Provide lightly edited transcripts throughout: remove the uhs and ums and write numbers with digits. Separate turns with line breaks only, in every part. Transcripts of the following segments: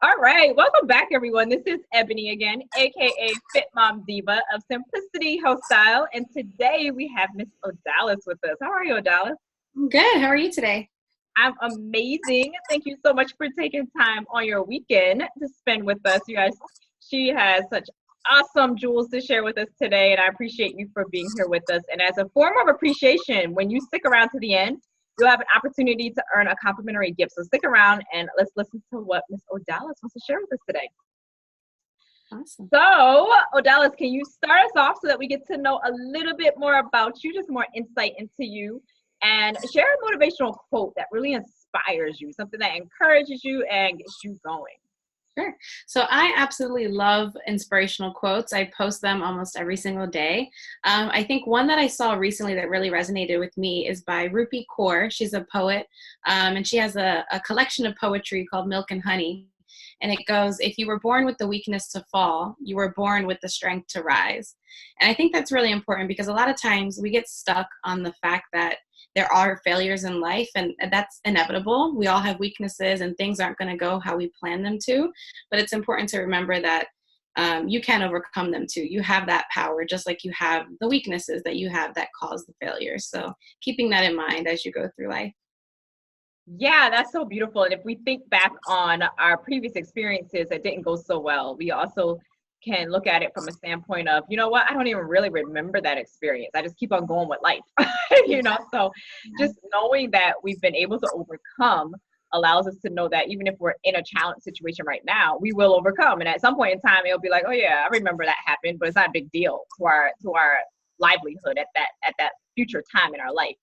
All right, welcome back, everyone. This is Ebony again, a.k.a. Fit Mom Diva of Simplicity Health Style, and today we have Miss Odalis with us. How are you, Odalis?
I'm good. How are you today?
I'm amazing. Thank you so much for taking time on your weekend to spend with us. You guys, she has such awesome jewels to share with us today, and I appreciate you for being here with us. And as a form of appreciation, when you stick around to the end, you'll have an opportunity to earn a complimentary gift. So stick around and let's listen to what Miss Odalis wants to share with us today.
Awesome.
So, Odalis, can you start us off so that we get to know a little bit more about you, just more insight into you, and share a motivational quote that really inspires you, something that encourages you and gets you going?
Sure. So I absolutely love inspirational quotes. I post them almost every single day. I think one that I saw recently that really resonated with me is by Rupi Kaur. She's a poet, and she has a collection of poetry called Milk and Honey. And it goes, if you were born with the weakness to fall, you were born with the strength to rise. And I think that's really important because a lot of times we get stuck on the fact that there are failures in life, and that's inevitable. We all have weaknesses and things aren't going to go how we plan them to, but it's important to remember that you can overcome them too. You have that power, just like you have the weaknesses that you have that cause the failures. So keeping that in mind as you go through life.
Yeah, that's so beautiful. And if we think back on our previous experiences that didn't go so well, we also can look at it from a standpoint of, you know what, I don't even really remember that experience. I just keep on going with life, so just knowing that we've been able to overcome allows us to know that even if we're in a challenge situation right now, we will overcome. And at some point in time, it'll be like, oh yeah, I remember that happened, but it's not a big deal to our livelihood at that future time in our life.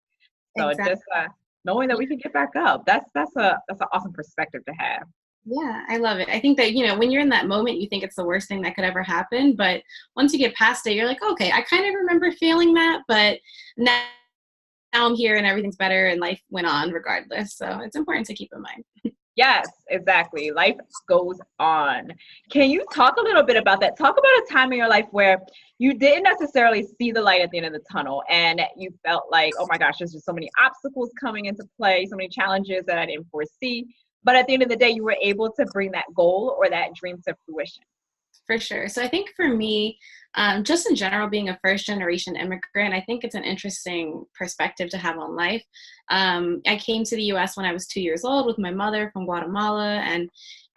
So
Exactly.
just knowing that we can get back up, that's an awesome perspective to have.
Yeah, I love it. I think that, when you're in that moment, you think it's the worst thing that could ever happen. But once you get past it, you're like, okay, I kind of remember feeling that, but now I'm here and everything's better and life went on regardless. So it's important to keep in mind.
Yes, exactly. Life goes on. Can you talk a little bit about that? Talk about a time in your life where you didn't necessarily see the light at the end of the tunnel and you felt like, oh my gosh, there's just so many obstacles coming into play, so many challenges that I didn't foresee. But at the end of the day, you were able to bring that goal or that dream to fruition.
For sure. So I think for me, just in general, being a first generation immigrant, I think it's an interesting perspective to have on life. I came to the US when I was 2 years old with my mother from Guatemala. And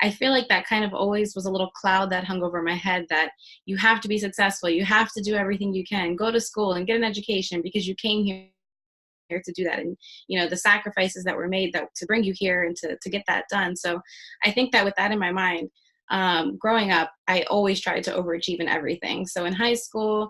I feel like that kind of always was a little cloud that hung over my head that you have to be successful. You have to do everything you can, go to school and get an education because you came here to do that, and the sacrifices that were made that to bring you here and to get that done. So I think that with that in my mind, growing up, I always tried to overachieve in everything. So in high school,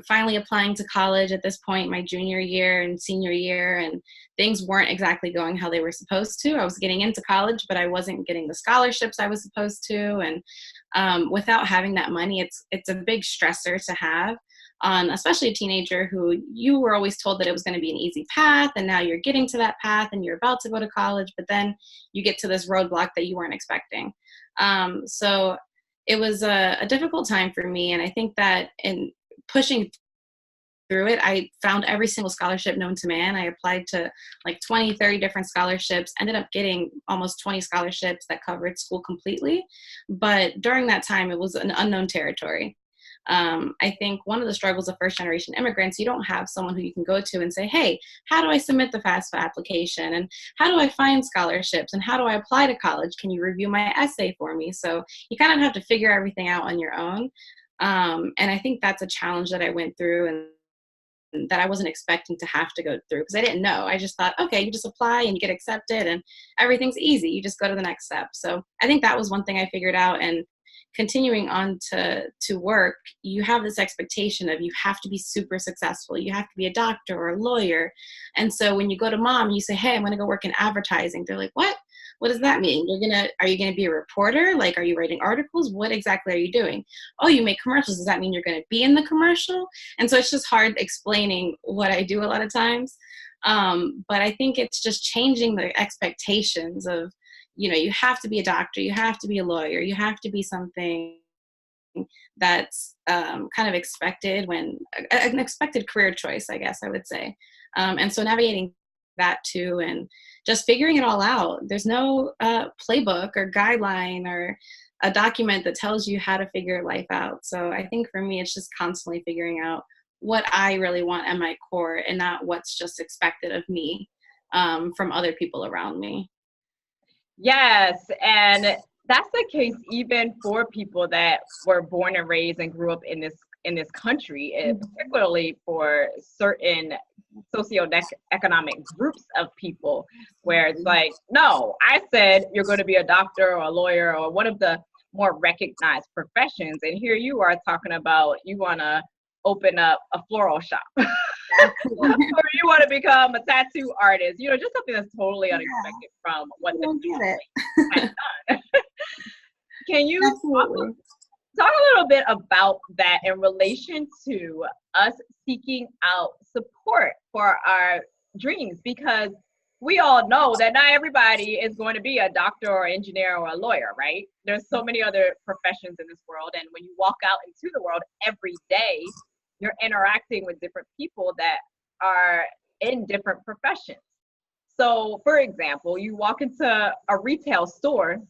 finally applying to college at this point, my junior year and senior year, and things weren't exactly going how they were supposed to. I was getting into college, but I wasn't getting the scholarships I was supposed to. And without having that money, it's a big stressor to have on especially a teenager who you were always told that it was going to be an easy path, and now you're getting to that path and you're about to go to college, but then you get to this roadblock that you weren't expecting. So it was a difficult time for me. And I think that in pushing through it, I found every single scholarship known to man. I applied to like 20, 30 different scholarships, ended up getting almost 20 scholarships that covered school completely. But during that time, it was an unknown territory. I think one of the struggles of first generation immigrants, you don't have someone who you can go to and say, hey, how do I submit the FAFSA application? And how do I find scholarships? And how do I apply to college? Can you review my essay for me? So you kind of have to figure everything out on your own. And I think that's a challenge that I went through and that I wasn't expecting to have to go through because I didn't know. I just thought, okay, you just apply and you get accepted and everything's easy. You just go to the next step. So I think that was one thing I figured out. And continuing on to work, you have this expectation of you have to be super successful. You have to be a doctor or a lawyer. And so when you go to mom, you say, hey, I'm going to go work in advertising. They're like, what? What does that mean? Are you going to be a reporter? Like, are you writing articles? What exactly are you doing? Oh, you make commercials. Does that mean you're going to be in the commercial? And so it's just hard explaining what I do a lot of times. But I think it's just changing the expectations of, you have to be a doctor, you have to be a lawyer, you have to be something that's kind of expected an expected career choice, I guess I would say. And so navigating that too, and just figuring it all out. There's no playbook or guideline or a document that tells you how to figure life out. So I think for me, it's just constantly figuring out what I really want at my core and not what's just expected of me from other people around me.
Yes, and that's the case even for people that were born and raised and grew up in this country, particularly for certain socioeconomic groups of people, where it's like, no, I said you're going to be a doctor or a lawyer or one of the more recognized professions, and here you are talking about you want to open up a floral shop. Or you want to become a tattoo artist, you know, just something that's totally unexpected from what the family has done. Can you talk a little bit about that in relation to us seeking out support for our dreams? Because we all know that not everybody is going to be a doctor or engineer or a lawyer, right? There's so many other professions in this world, and when you walk out into the world every day, you're interacting with different people that are in different professions. So, for example, you walk into a retail store,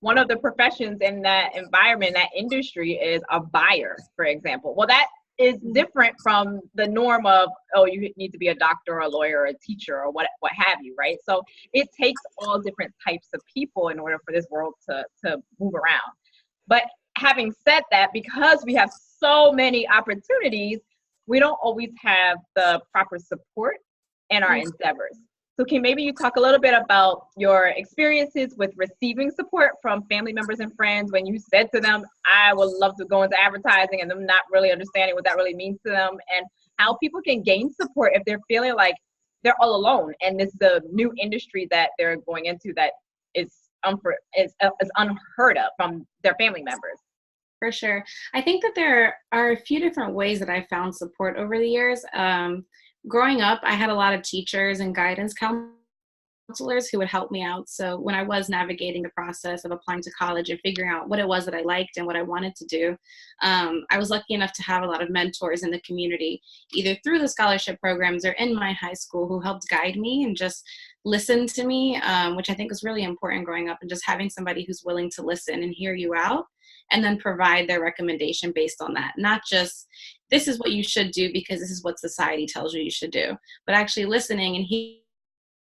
one of the professions in that environment, that industry, is a buyer, for example. Well, that is different from the norm of, oh, you need to be a doctor or a lawyer or a teacher or what have you, right? So it takes all different types of people in order for this world to move around. But having said that, because we have so many opportunities, we don't always have the proper support in our endeavors. So can maybe you talk a little bit about your experiences with receiving support from family members and friends when you said to them, I would love to go into advertising, and them not really understanding what that really means to them, and how people can gain support if they're feeling like they're all alone and this is a new industry that they're going into that is unheard of from their family members.
For sure. I think that there are a few different ways that I found support over the years. Growing up, I had a lot of teachers and guidance counselors who would help me out. So when I was navigating the process of applying to college and figuring out what it was that I liked and what I wanted to do, I was lucky enough to have a lot of mentors in the community, either through the scholarship programs or in my high school, who helped guide me and just listen to me, which I think was really important growing up, and just having somebody who's willing to listen and hear you out and then provide their recommendation based on that. Not just, this is what you should do because this is what society tells you should do, but actually listening and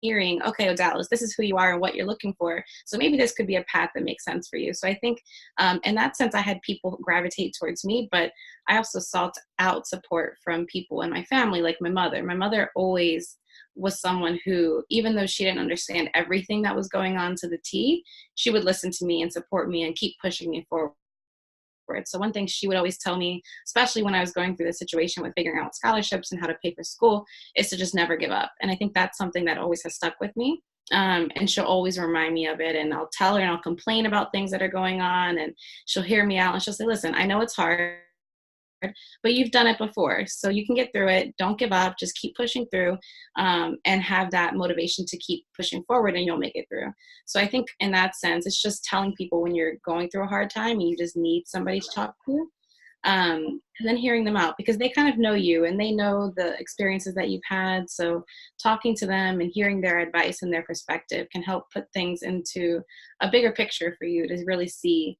hearing, okay, Odalis, this is who you are and what you're looking for. So maybe this could be a path that makes sense for you. So I think in that sense, I had people gravitate towards me, but I also sought out support from people in my family, like my mother. My mother always was someone who, even though she didn't understand everything that was going on to the T, she would listen to me and support me and keep pushing me forward. So one thing she would always tell me, especially when I was going through the situation with figuring out scholarships and how to pay for school, is to just never give up. And I think that's something that always has stuck with me. And she'll always remind me of it. And I'll tell her and I'll complain about things that are going on, and she'll hear me out and she'll say, listen, I know it's hard, but you've done it before, so you can get through it. Don't give up. Just keep pushing through, and have that motivation to keep pushing forward, and you'll make it through. So I think in that sense, it's just telling people when you're going through a hard time and you just need somebody to talk to, and then hearing them out, because they kind of know you and they know the experiences that you've had. So talking to them and hearing their advice and their perspective can help put things into a bigger picture for you to really see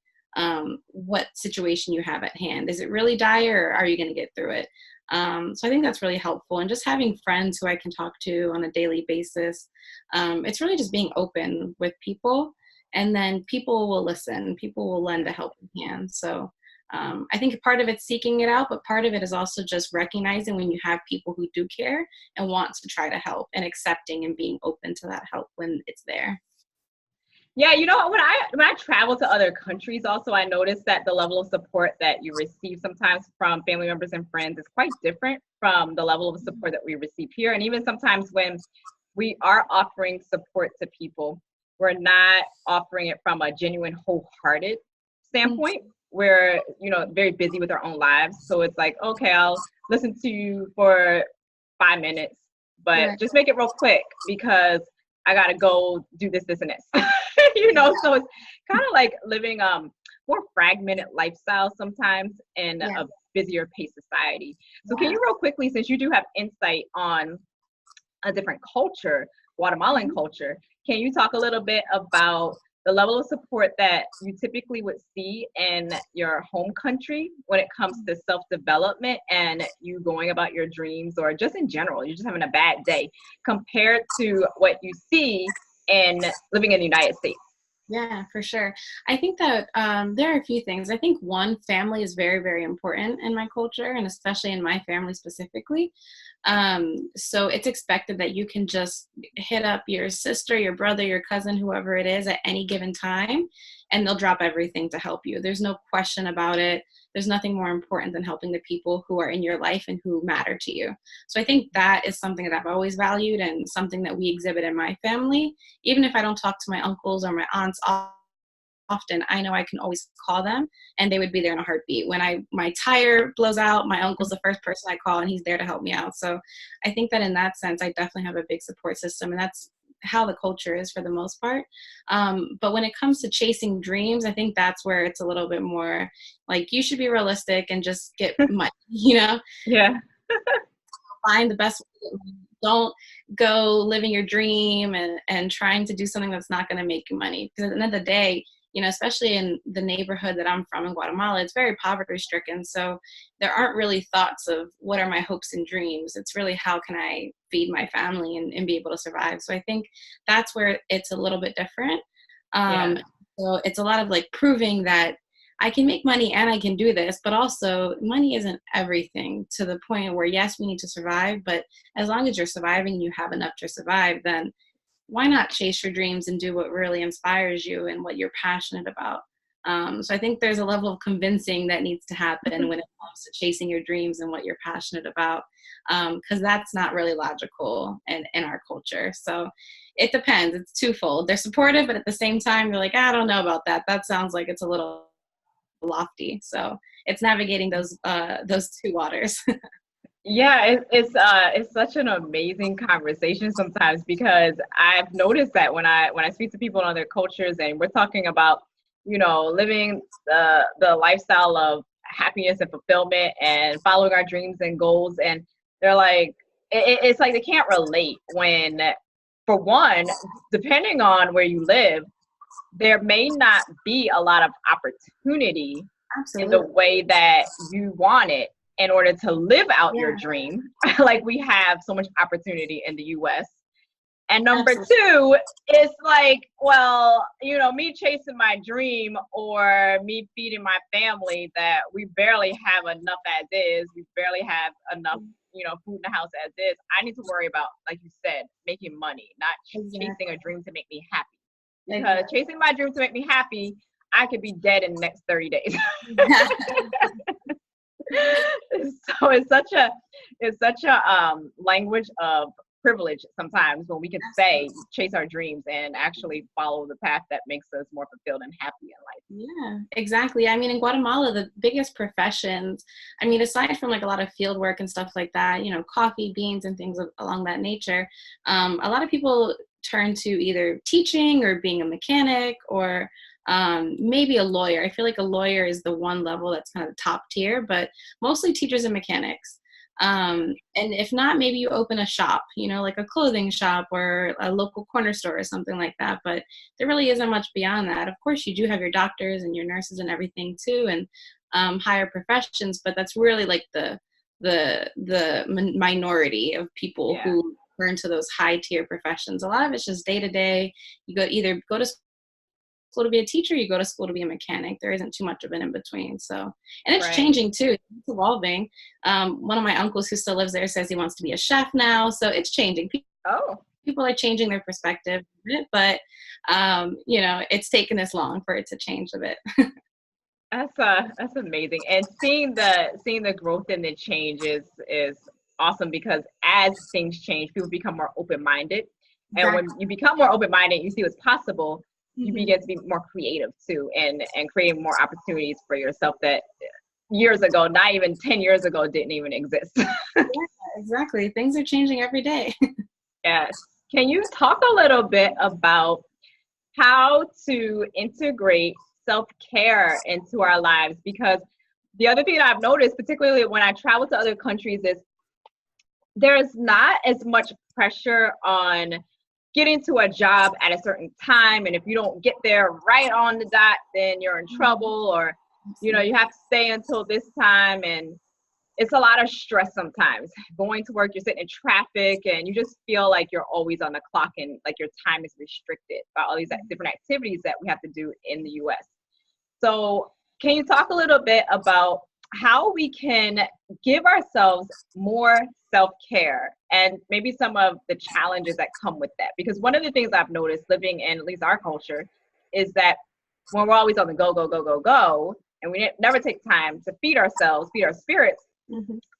what situation you have at hand. Is it really dire, or are you going to get through it? So I think that's really helpful. And just having friends who I can talk to on a daily basis. It's really just being open with people, and then people will listen. People will lend a helping hand. So I think part of it's seeking it out, but part of it is also just recognizing when you have people who do care and want to try to help, and accepting and being open to that help when it's there.
Yeah, you know, when I travel to other countries also, I noticed that the level of support that you receive sometimes from family members and friends is quite different from the level of support that we receive here. And even sometimes when we are offering support to people, we're not offering it from a genuine, wholehearted standpoint. We're, you know, very busy with our own lives. So it's like, okay, I'll listen to you for 5 minutes, but just make it real quick because I got to go do this, and this. You know, so it's kind of like living more fragmented lifestyle sometimes in a busier paced society. So can you real quickly, since you do have insight on a different culture, Guatemalan culture. Can you talk a little bit about the level of support that you typically would see in your home country when it comes to self-development and you going about your dreams, or just in general, you're just having a bad day, compared to what you see in living in the United States?
Yeah, for sure. I think that there are a few things. I think one, family is very, very important in my culture, and especially in my family specifically. So it's expected that you can just hit up your sister, your brother, your cousin, whoever it is at any given time, and they'll drop everything to help you. There's no question about it. There's nothing more important than helping the people who are in your life and who matter to you. So I think that is something that I've always valued and something that we exhibit in my family. Even if I don't talk to my uncles or my aunts often, I know I can always call them and they would be there in a heartbeat. When my tire blows out, my uncle's the first person I call and he's there to help me out. So I think that in that sense, I definitely have a big support system, and that's how the culture is for the most part. But when it comes to chasing dreams, I think that's where it's a little bit more like, you should be realistic and just get money,
Yeah.
Find the best way to get money. Don't go living your dream and trying to do something that's not going to make you money. Because at the end of the day, especially in the neighborhood that I'm from in Guatemala, it's very poverty stricken. So there aren't really thoughts of what are my hopes and dreams. It's really how can I feed my family and be able to survive. So I think that's where it's a little bit different.
Yeah.
So it's a lot of like proving that I can make money and I can do this, but also money isn't everything, to the point where, yes, we need to survive, but as long as you're surviving and you have enough to survive, then why not chase your dreams and do what really inspires you and what you're passionate about? So I think there's a level of convincing that needs to happen when it comes to chasing your dreams and what you're passionate about, because that's not really logical in our culture. So it depends. It's twofold. They're supportive, but at the same time, they're like, I don't know about that. That sounds like it's a little lofty. So it's navigating those two waters.
Yeah, it's such an amazing conversation sometimes, because I've noticed that when I speak to people in other cultures and we're talking about, living the lifestyle of happiness and fulfillment and following our dreams and goals, and they're like, it's like they can't relate when, for one, depending on where you live, there may not be a lot of opportunity in the
Absolutely.
way that you want it in order to live out your
Yeah.
dream. Like we have so much opportunity in the US. And number
Absolutely.
two, it's like, well, me chasing my dream or me feeding my family, that we barely have enough as is. We barely have enough, food in the house as is. I need to worry about, like you said, making money, not chasing a dream to make me happy. Because chasing my dream to make me happy, I could be dead in the next 30 days. So it's such a language of privilege sometimes when we can say chase our dreams and actually follow the path that makes us more fulfilled and happy in life.
Yeah, exactly. I mean, in Guatemala, the biggest professions, aside from like a lot of field work and stuff like that, coffee beans and things along that nature, a lot of people turn to either teaching or being a mechanic or maybe a lawyer. I feel like a lawyer is the one level that's kind of the top tier, but mostly teachers and mechanics. And if not, maybe you open a shop, like a clothing shop or a local corner store or something like that. But there really isn't much beyond that. Of course, you do have your doctors and your nurses and everything too, and higher professions, but that's really like the minority of people who turn to those high tier professions. A lot of it's just day to day. You either go to school to be a teacher, you go to school to be a mechanic. There isn't too much of an in between. So, and it's changing too. It's evolving. One of my uncles who still lives there says he wants to be a chef now. So it's changing. People are changing their perspective, but it's taken this long for it to change a bit.
That's amazing. And seeing the growth and the change is awesome, because as things change, people become more open-minded. And when you become more open-minded, you see what's possible, you begin to be more creative too, and creating more opportunities for yourself that years ago, not even 10 years ago, didn't even exist.
Yeah, exactly. Things are changing every day.
Yes. Can you talk a little bit about how to integrate self-care into our lives? Because the other thing that I've noticed, particularly when I travel to other countries, is there's not as much pressure on getting to a job at a certain time, and if you don't get there right on the dot, then you're in trouble, or you have to stay until this time. And it's a lot of stress sometimes. Going to work, you're sitting in traffic, and you just feel like you're always on the clock, and like your time is restricted by all these different activities that we have to do in the US. So can you talk a little bit about how we can give ourselves more self-care and maybe some of the challenges that come with that? Because one of the things I've noticed living in at least our culture is that when we're always on the go, go, go, go, go, and we never take time to feed ourselves, feed our spirits,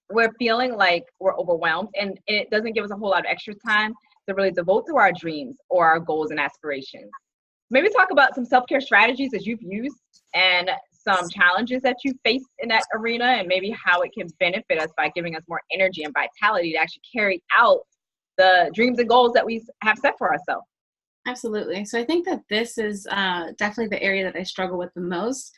we're feeling like we're overwhelmed, and it doesn't give us a whole lot of extra time to really devote to our dreams or our goals and aspirations. Maybe talk about some self-care strategies that you've used and some challenges that you faced in that arena, and maybe how it can benefit us by giving us more energy and vitality to actually carry out the dreams and goals that we have set for ourselves.
Absolutely. So I think that this is definitely the area that I struggle with the most.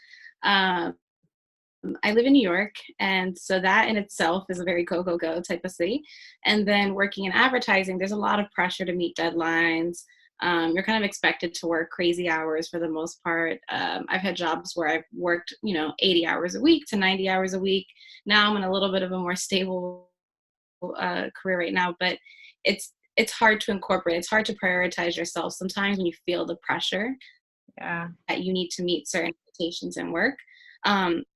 I live in New York, and so that in itself is a very go, go, go type of city. And then working in advertising, there's a lot of pressure to meet deadlines. You're kind of expected to work crazy hours for the most part. I've had jobs where I've worked, 80 hours a week to 90 hours a week. Now I'm in a little bit of a more stable career right now, but it's hard to incorporate. It's hard to prioritize yourself sometimes when you feel the pressure that you need to meet certain expectations in work.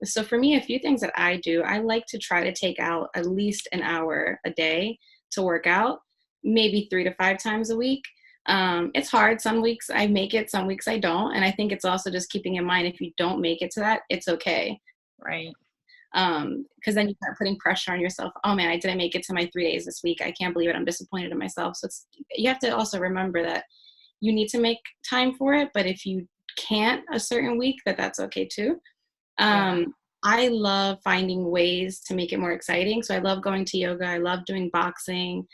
So for me, a few things that I do, I like to try to take out at least an hour a day to work out, maybe 3 to 5 times a week. It's hard. Some weeks I make it, some weeks I don't. And I think it's also just keeping in mind, if you don't make it to that, it's okay.
Right.
Because then you start putting pressure on yourself. Oh man, I didn't make it to my 3 days this week. I can't believe it. I'm disappointed in myself. So you have to also remember that you need to make time for it. But if you can't a certain week, that's okay too. I love finding ways to make it more exciting. So I love going to yoga. I love doing boxing.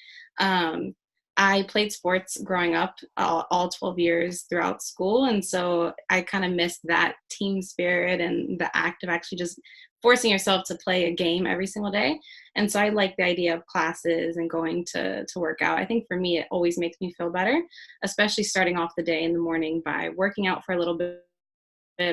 I played sports growing up all 12 years throughout school. And so I kind of missed that team spirit and the act of actually just forcing yourself to play a game every single day. And so I like the idea of classes and going to work out. I think for me, it always makes me feel better, especially starting off the day in the morning by working out for a little bit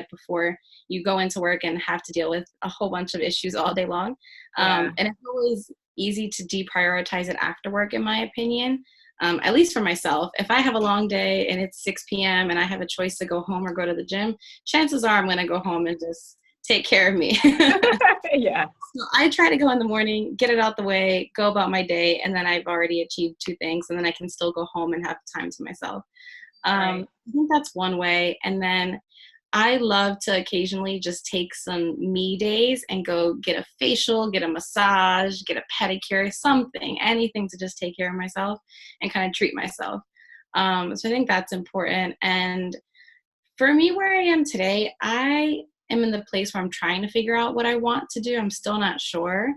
before you go into work and have to deal with a whole bunch of issues all day long. And it's always easy to deprioritize it after work, in my opinion. At least for myself, if I have a long day and it's 6 p.m. and I have a choice to go home or go to the gym, chances are I'm going to go home and just take care of me. So I try to go in the morning, get it out the way, go about my day, and then I've already achieved 2 things, and then I can still go home and have time to myself. I think that's one way. And then I love to occasionally just take some me days and go get a facial, get a massage, get a pedicure, anything to just take care of myself and kind of treat myself. So I think that's important. And for me, where I am today, I am in the place where I'm trying to figure out what I want to do. I'm still not sure.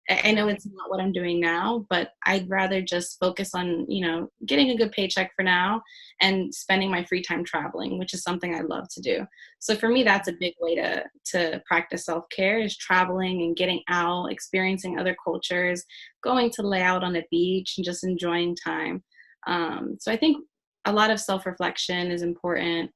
I know it's not what I'm doing now, but I'd rather just focus on, getting a good paycheck for now and spending my free time traveling, which is something I love to do. So for me, that's a big way to practice self-care, is traveling and getting out, experiencing other cultures, going to lay out on the beach and just enjoying time. So I think a lot of self-reflection is important.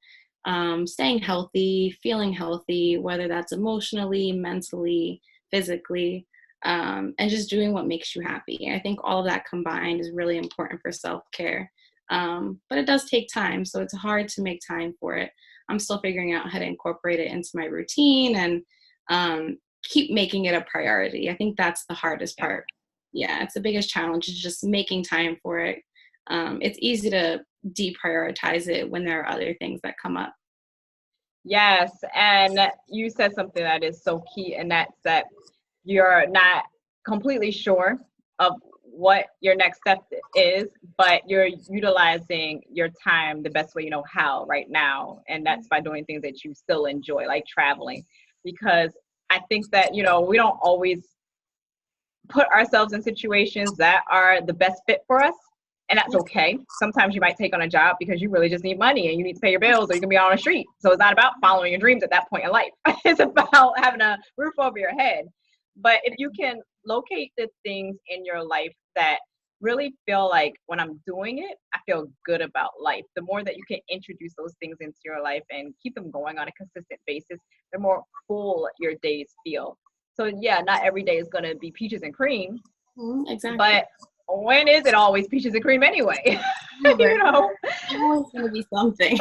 Staying healthy, feeling healthy, whether that's emotionally, mentally, physically. And just doing what makes you happy. I think all of that combined is really important for self-care. But it does take time, so it's hard to make time for it. I'm still figuring out how to incorporate it into my routine and keep making it a priority. I think that's the hardest part. Yeah, it's the biggest challenge, is just making time for it. It's easy to deprioritize it when there are other things that come up.
Yes, and you said something that is so key, and that's that you're not completely sure of what your next step is, but you're utilizing your time the best way you know how right now. And that's by doing things that you still enjoy, like traveling. Because I think that, we don't always put ourselves in situations that are the best fit for us. And that's okay. Sometimes you might take on a job because you really just need money and you need to pay your bills, or you can be on the street. So it's not about following your dreams at that point in life. It's about having a roof over your head. But if you can locate the things in your life that really feel like when I'm doing it, I feel good about life. The more that you can introduce those things into your life and keep them going on a consistent basis, the more full your days feel. So yeah, not every day is going to be peaches and cream,
Exactly.
but when is it always peaches and cream anyway?
Never.
You know,
Always going to be something.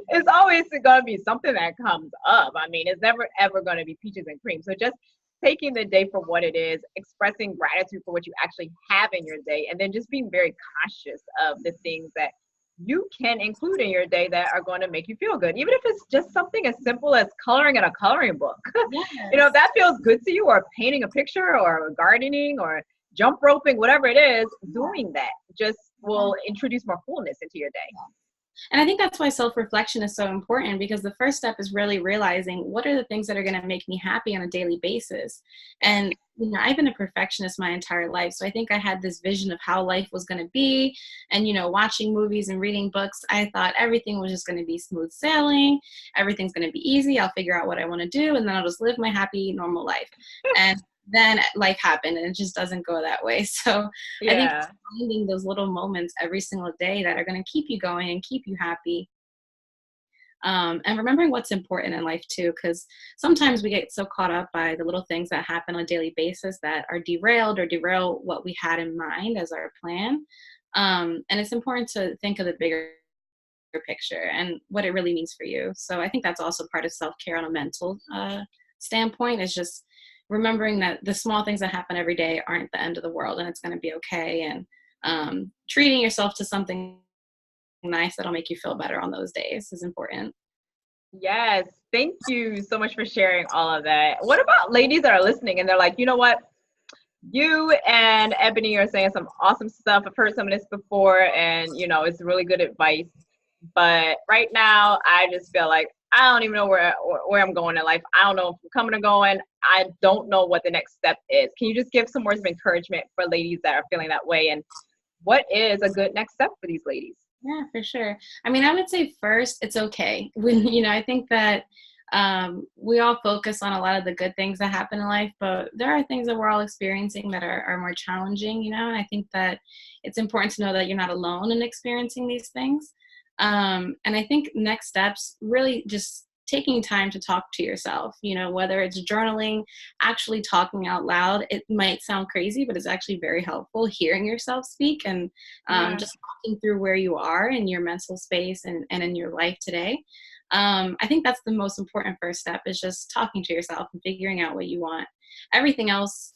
it's always going to be something that comes up. I mean, it's never ever going to be peaches and cream. So just taking the day for what it is, expressing gratitude for what you actually have in your day, and then just being very conscious of the things that you can include in your day that are going to make you feel good. Even if it's just something as simple as coloring in a coloring book.
Yes.
You know, if that feels good to you, or painting a picture, or gardening, or jump roping, whatever it is, doing that just will introduce more fullness into your day.
And I think that's why self-reflection is so important, because the first step is really realizing what are the things that are going to make me happy on a daily basis. And you know, I've been a perfectionist my entire life. So I think I had this vision of how life was going to be. And, you know, watching movies and reading books, I thought everything was just going to be smooth sailing. Everything's going to be easy. I'll figure out what I want to do, and then I'll just live my happy, normal life. And then life happened, and it just doesn't go that way. So I think finding those little moments every single day that are going to keep you going and keep you happy. And remembering what's important in life too, because sometimes we get so caught up by the little things that happen on a daily basis that are derailed or derail what we had in mind as our plan. And it's important to think of the bigger picture and what it really means for you. So I think that's also part of self-care on a mental standpoint, is just remembering that the small things that happen every day aren't the end of the world, and it's going to be okay. And treating yourself to something nice that'll make you feel better on those days is important.
Yes. Thank you so much for sharing all of that. What about ladies that are listening and they're like, you know what? You and Ebonie are saying some awesome stuff. I've heard some of this before, and you know, it's really good advice. But right now, I just feel like I don't even know where I'm going in life. I don't know if I'm coming or going. I don't know what the next step is. Can you just give some words of encouragement for ladies that are feeling that way? And what is a good next step for these ladies?
Yeah, for sure. I mean, I would say first, it's okay. When, you know, I think that we all focus on a lot of the good things that happen in life, but there are things that we're all experiencing that are more challenging, you know, and I think that it's important to know that you're not alone in experiencing these things. And I think next steps, really just taking time to talk to yourself, you know, whether it's journaling, actually talking out loud. It might sound crazy, but it's actually very helpful hearing yourself speak, and just walking through where you are in your mental space and in your life today. I think that's the most important first step, is just talking to yourself and figuring out what you want. Everything else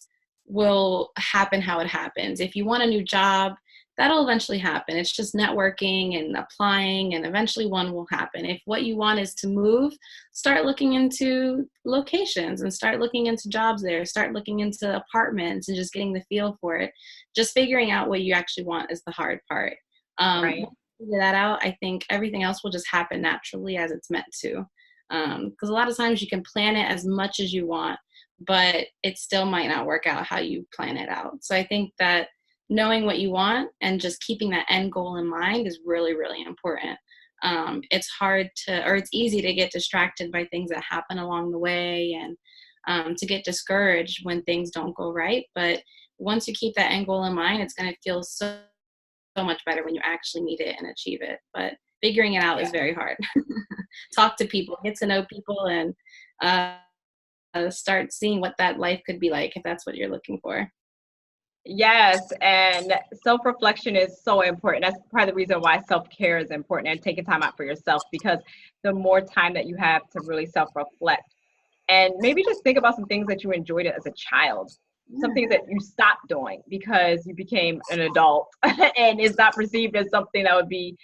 will happen how it happens. If you want a new job, that'll eventually happen. It's just networking and applying, and eventually one will happen. If what you want is to move, start looking into locations and start looking into jobs there. Start looking into apartments and just getting the feel for it. Just figuring out what you actually want is the hard part.
Right.
Once you figure that out, I think everything else will just happen naturally as it's meant to. Because a lot of times you can plan it as much as you want, but it still might not work out how you plan it out. So I think that knowing what you want and just keeping that end goal in mind is really, really important. It's hard to, or it's easy to get distracted by things that happen along the way, and to get discouraged when things don't go right. But once you keep that end goal in mind, it's going to feel so much better when you actually meet it and achieve it. But figuring it out is very hard. Talk to people, get to know people, and start seeing what that life could be like if that's what you're looking for.
Yes, and self-reflection is so important. That's part of the reason why self-care is important, and taking time out for yourself, because the more time that you have to really self-reflect, and maybe just think about some things that you enjoyed as a child, some things that you stopped doing because you became an adult and it's not perceived as something that would be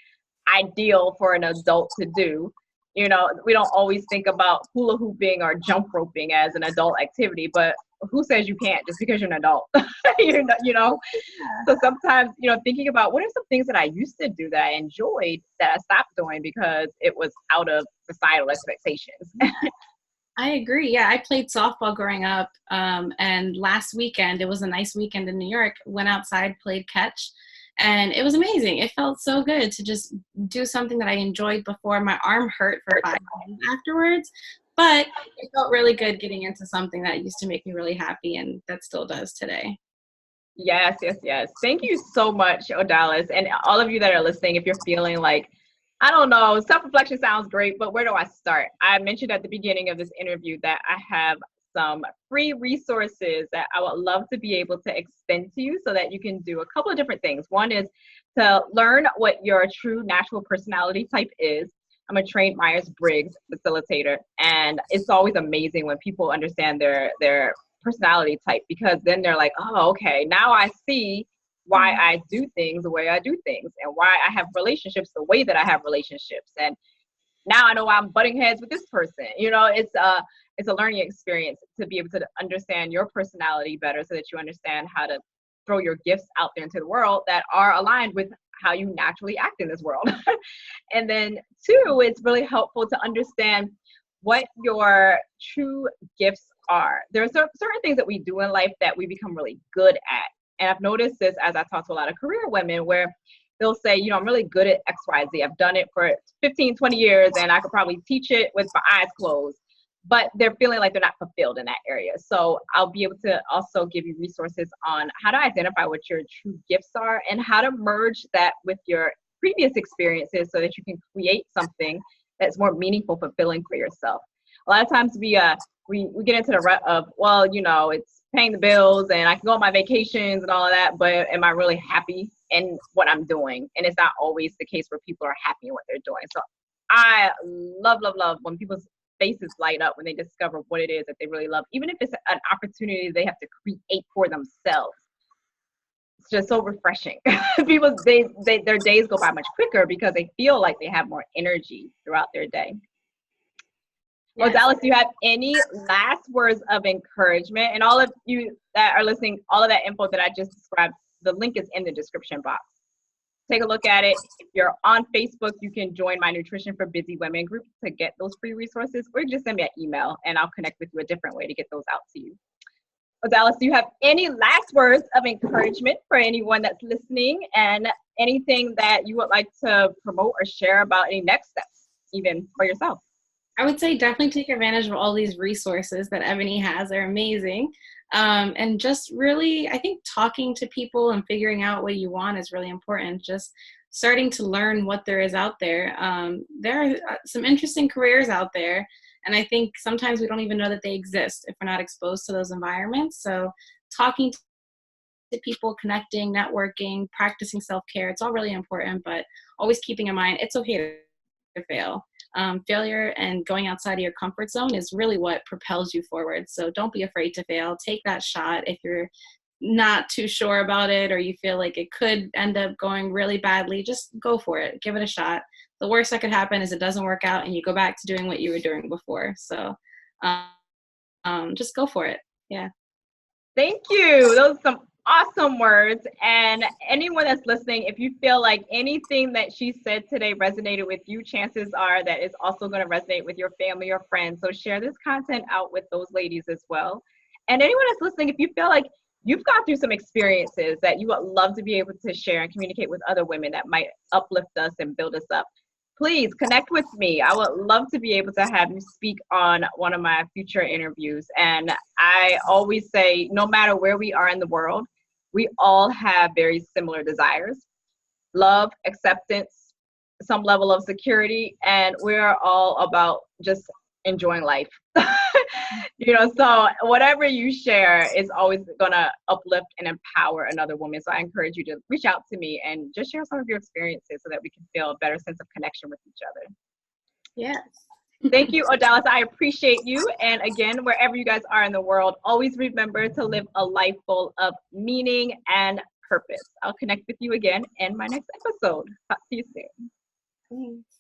ideal for an adult to do. You know, we don't always think about hula hooping or jump roping as an adult activity, but who says you can't just because you're an adult? You know, so sometimes, you know, thinking about what are some things that I used to do that I enjoyed that I stopped doing because it was out of societal expectations.
I agree. Yeah, I played softball growing up. And last weekend, it was a nice weekend in New York, went outside, played catch, and it was amazing. It felt so good to just do something that I enjoyed before. My arm hurt for 5 days afterwards, but it felt really good getting into something that used to make me really happy, and that still does today.
Yes, yes, yes. Thank you so much, Odalis. And all of you that are listening, if you're feeling like, I don't know, self-reflection sounds great, but where do I start? I mentioned at the beginning of this interview that I have some free resources that I would love to be able to extend to you so that you can do a couple of different things. One is to learn what your true natural personality type is. I'm a trained Myers-Briggs facilitator, and it's always amazing when people understand their personality type, because then they're like, oh, okay, now I see why I do things the way I do things, and why I have relationships the way that I have relationships. And now I know why I'm butting heads with this person. You know, it's a learning experience to be able to understand your personality better so that you understand how to throw your gifts out there into the world that are aligned with how you naturally act in this world. And then two, it's really helpful to understand what your true gifts are. There are certain things that we do in life that we become really good at. And I've noticed this as I talk to a lot of career women, where they'll say, you know, I'm really good at XYZ. I've done it for 15, 20 years, and I could probably teach it with my eyes closed. But they're feeling like they're not fulfilled in that area. So I'll be able to also give you resources on how to identify what your true gifts are and how to merge that with your previous experiences so that you can create something that's more meaningful, fulfilling for yourself. A lot of times we get into the rut of, well, you know, it's paying the bills and I can go on my vacations and all of that, but am I really happy in what I'm doing? And it's not always the case where people are happy in what they're doing. So I love, love, love when people's faces light up when they discover what it is that they really love, even if it's an opportunity they have to create for themselves. It's just so refreshing. People's days, their days go by much quicker because they feel like they have more energy throughout their day. Well,
Yes.
Dallas, do you have any last words of encouragement? And all of you that are listening, all of that info that I just described, the link is in the description box. Take a look at it. If you're on Facebook, you can join my Nutrition for Busy Women group to get those free resources, or you just send me an email and I'll connect with you a different way to get those out to you. Well, Dallas, do you have any last words of encouragement for anyone that's listening, and anything that you would like to promote or share about any next steps, even for yourself?
I would say definitely take advantage of all these resources that Ebonie has. They're amazing. And just really, I think talking to people and figuring out what you want is really important. Just starting to learn what there is out there. There are some interesting careers out there. And I think sometimes we don't even know that they exist if we're not exposed to those environments. So talking to people, connecting, networking, practicing self-care, it's all really important, but always keeping in mind it's okay to fail. Failure and going outside of your comfort zone is really what propels you forward. So don't be afraid to fail. Take that shot. If you're not too sure about it or you feel like it could end up going really badly, just go for it. Give it a shot. The worst that could happen is it doesn't work out and you go back to doing what you were doing before. So just go for it. Yeah.
Thank you. Those are some awesome words. And anyone that's listening, if you feel like anything that she said today resonated with you, chances are that it's also going to resonate with your family or friends. So share this content out with those ladies as well. And anyone that's listening, if you feel like you've gone through some experiences that you would love to be able to share and communicate with other women that might uplift us and build us up, please connect with me. I would love to be able to have you speak on one of my future interviews. And I always say, no matter where we are in the world, we all have very similar desires: love, acceptance, some level of security, and we're all about just enjoying life. You know, so whatever you share is always gonna uplift and empower another woman. So I encourage you to reach out to me and just share some of your experiences so that we can feel a better sense of connection with each other.
Yes.
Thank you, Odalis. I appreciate you. And again, wherever you guys are in the world, always remember to live a life full of meaning and purpose. I'll connect with you again in my next episode. Talk to you soon.
Thanks.